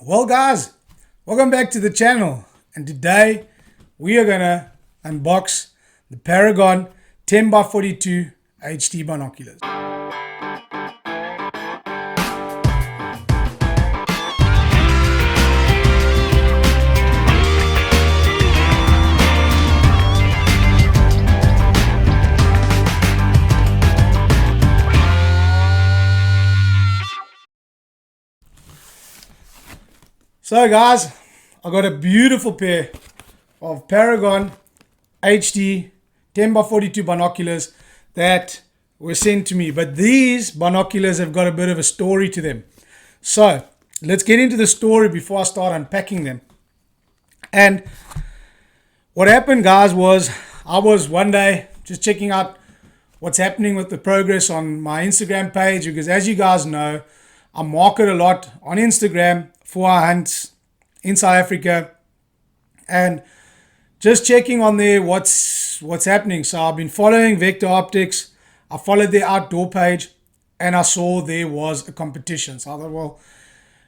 Well, guys, welcome back to the channel. And today we are gonna unbox the Paragon 10 by 42 HD binoculars. So, guys, I got a beautiful pair of Paragon HD 10 by 42 binoculars that were sent to me. But these binoculars have got a bit of a story to them. So let's get into the story before I start unpacking them. And what happened, guys, was I was one day just checking out what's happening with the progress on my Instagram page, because as you guys know, I market a lot on Instagram for our hunts in South Africa, and just checking on there what's happening. So I've been following Vector Optics. I followed their outdoor page, and I saw there was a competition. So I thought,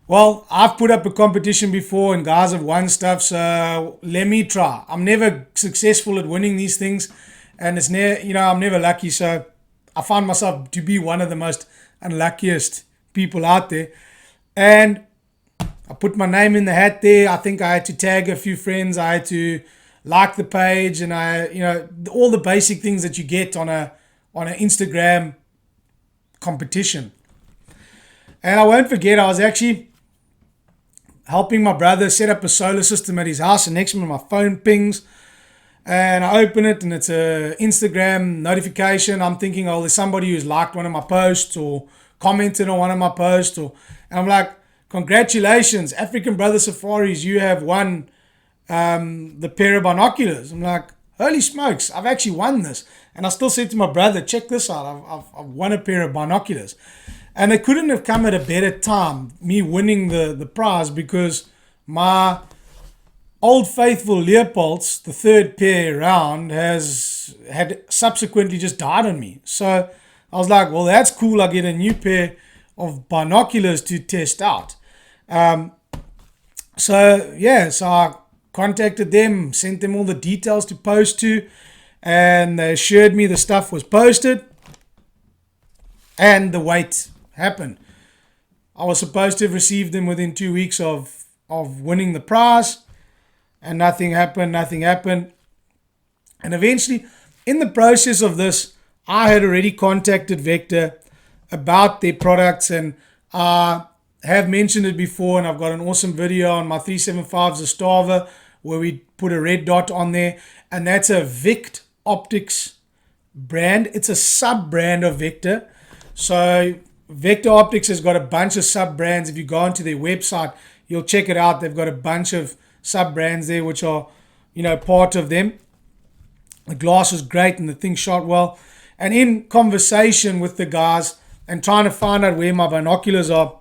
well, I've put up a competition before, and guys have won stuff. So let me try. I'm never successful at winning these things, and it's I'm never lucky. So I find myself to be one of the most unluckiest people out there, and I put my name in the hat there. I think I had to tag a few friends. I had to like the page, and all the basic things that you get on an Instagram competition. And I won't forget, I was actually helping my brother set up a solar system at his house, and next minute my phone pings, and I open it, and it's a Instagram notification. I'm thinking, oh, there's somebody who's liked one of my posts or commented on one of my posts, and I'm like, congratulations, African Brother Safaris, you have won the pair of binoculars. I'm like, holy smokes, I've actually won this. And I still said to my brother, check this out, I've won a pair of binoculars. And it couldn't have come at a better time, me winning the prize, because my old faithful Leopolds, the third pair around, had subsequently just died on me. So I was like, well, that's cool, I get a new pair of binoculars to test out. So I contacted them, sent them all the details to post to, and they assured me the stuff was posted, and the wait happened. I was supposed to have received them within 2 weeks of winning the prize, and nothing happened. And eventually, in the process of this, I had already contacted Vector about their products, and have mentioned it before, and I've got an awesome video on my 375 Zastava where we put a red dot on there, and that's a Vect Optics brand. It's a sub-brand of Vector. So Vector Optics has got a bunch of sub-brands. If you go onto their website, you'll check it out. They've got a bunch of sub-brands there which are, part of them. The glass was great and the thing shot well. And in conversation with the guys and trying to find out where my binoculars are,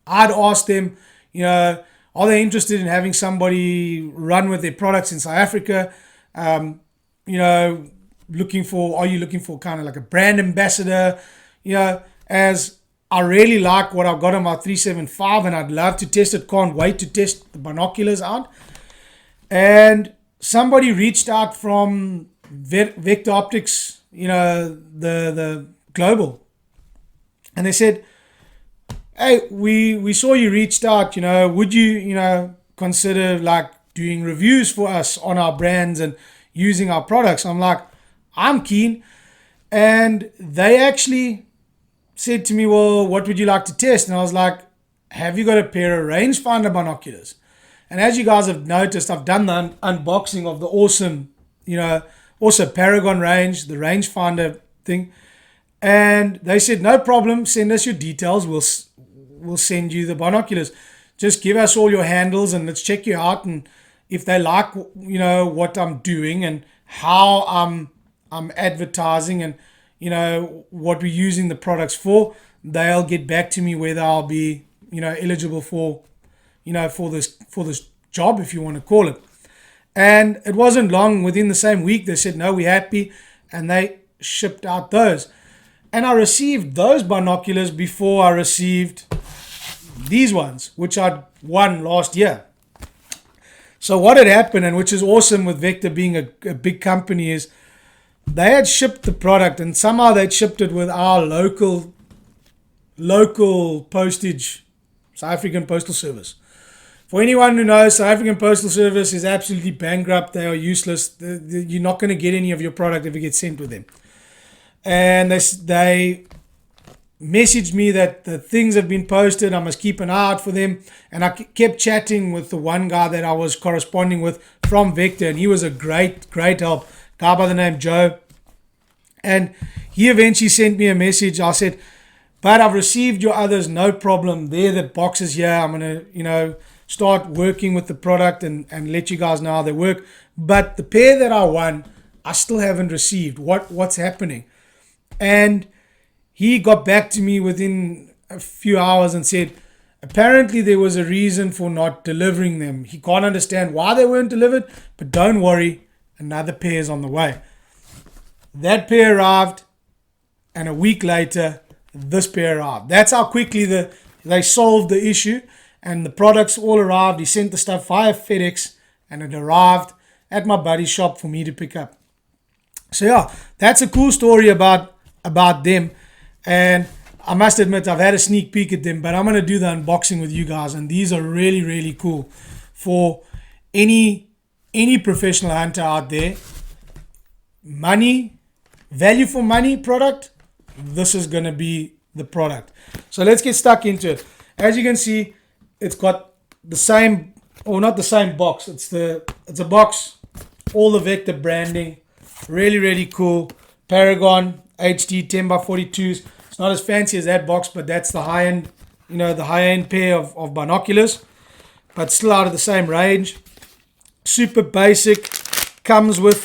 I'd ask them, are they interested in having somebody run with their products in South Africa? Are you looking for kind of like a brand ambassador? As I really like what I've got on my 375, and I'd love to test it. Can't wait to test the binoculars out. And somebody reached out from Vector Optics, the global, and they said, hey, we saw you reached out, would you, consider like doing reviews for us on our brands and using our products? I'm like, I'm keen. And they actually said to me, well, what would you like to test? And I was like, have you got a pair of rangefinder binoculars? And as you guys have noticed, I've done the unboxing of the awesome, also Paragon range, the rangefinder thing. And they said, no problem, send us your details. We'll send you the binoculars. Just give us all your handles and let's check you out. And if they like, what I'm doing and how I'm advertising and, what we're using the products for, they'll get back to me whether I'll be, eligible for, for this job, if you want to call it. And it wasn't long, within the same week, they said, no, we're happy. And they shipped out those. And I received those binoculars before I received these ones, which I won last year. So what had happened, and which is awesome with Vector being a big company, is they had shipped the product, and somehow they'd shipped it with our local postage, South African Postal Service. For anyone who knows, South African Postal Service is absolutely bankrupt. They are useless. You're not going to get any of your product if it gets sent with them. And they messaged me that the things have been posted. I must keep an eye out for them. And I kept chatting with the one guy that I was corresponding with from Vector, and he was a great help. Guy by the name Joe. And he eventually sent me a message. I said, but I've received your others, no problem. They're the boxes here. I'm going to, start working with the product and let you guys know how they work. But the pair that I won, I still haven't received. What's happening? And he got back to me within a few hours and said, apparently there was a reason for not delivering them. He can't understand why they weren't delivered, but don't worry, another pair is on the way. That pair arrived, and a week later, this pair arrived. That's how quickly they solved the issue, and the products all arrived. He sent the stuff via FedEx, and it arrived at my buddy's shop for me to pick up. So yeah, that's a cool story about them. And I must admit, I've had a sneak peek at them, but I'm going to do the unboxing with you guys, and these are really, really cool for any professional hunter out there. Value for money product, this is going to be the product. So let's get stuck into it. As you can see, it's got the same, or not the same box. It's a box, all the Vector branding, really, really cool. Paragon HD 10x42s. It's not as fancy as that box, but that's the high end, the high end pair of binoculars, but still out of the same range. Super basic, comes with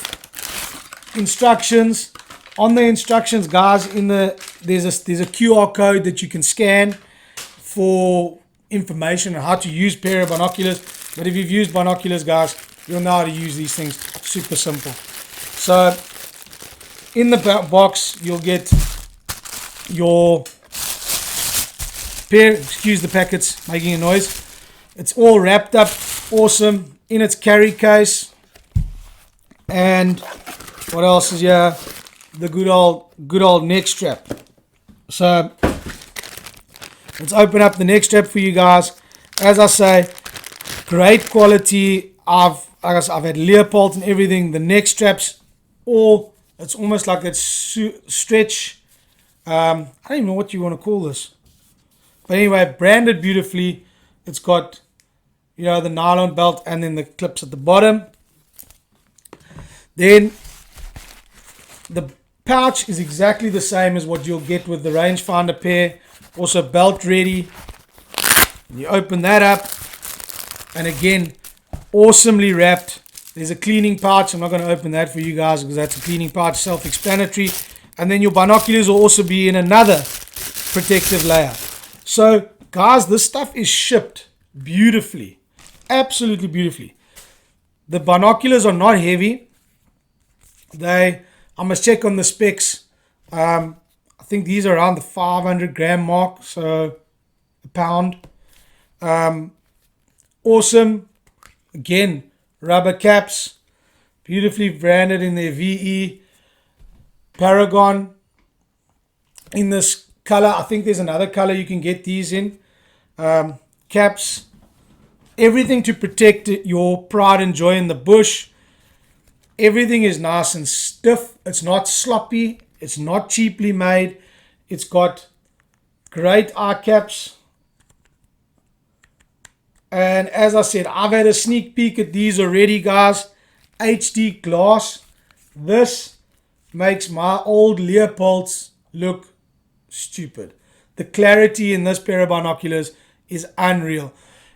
instructions. On the instructions, guys, there's a QR code that you can scan for information on how to use pair of binoculars. But if you've used binoculars, guys, you'll know how to use these things. Super simple. So in the box, you'll get your pair. Excuse the packets making a noise. It's all wrapped up, awesome, in its carry case. And what else is here? The good old neck strap. So let's open up the neck strap for you guys. As I say, great quality. I've had Leopold and everything. The neck straps, it's almost like that stretch. I don't even know what you want to call this. But anyway, branded beautifully. It's got, the nylon belt and then the clips at the bottom. Then the pouch is exactly the same as what you'll get with the rangefinder pair. Also belt ready. You open that up, and again, awesomely wrapped. There's a cleaning pouch. I'm not going to open that for you guys because that's a cleaning pouch, self-explanatory. And then your binoculars will also be in another protective layer. So guys, this stuff is shipped beautifully, absolutely beautifully. The binoculars are not heavy. I must check on the specs. I think these are around the 500 gram mark, so a pound. Awesome. Again, rubber caps, beautifully branded in their VE. Paragon in this color. I think there's another color you can get these in. Caps, everything to protect your pride and joy in the bush. Everything is nice and stiff. It's not sloppy. It's not cheaply made. It's got great eye caps. And as I said, I've had a sneak peek at these already, guys. HD glass. This makes my old Leopolds look stupid. The clarity in this pair of binoculars is unreal.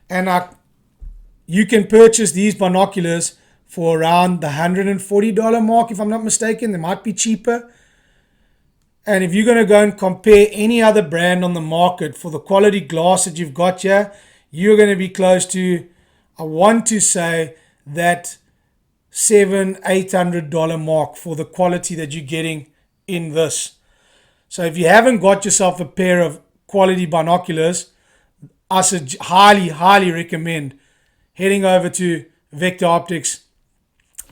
And you can purchase these binoculars for around the $140 mark, if I'm not mistaken. They might be cheaper. And if you're going to go and compare any other brand on the market for the quality glass that you've got here, you're going to be close to, I want to say, that $700-800 mark for the quality that you're getting in this. So if you haven't got yourself a pair of quality binoculars, I highly recommend heading over to Vector Optics.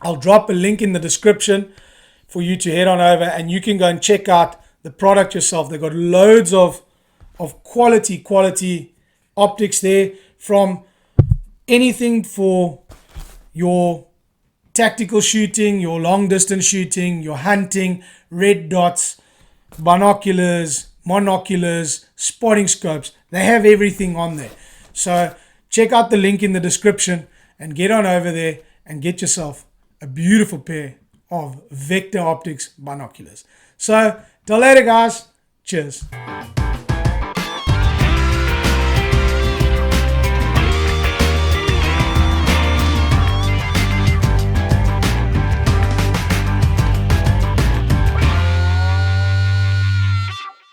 I'll drop a link in the description for you to head on over, and you can go and check out the product yourself. They've got loads of quality optics there, from anything for your tactical shooting, your long distance shooting, your hunting, red dots, binoculars, monoculars, spotting scopes. They have everything on there. So check out the link in the description and get on over there and get yourself a beautiful pair of Vector Optics binoculars. So till later, guys. Cheers.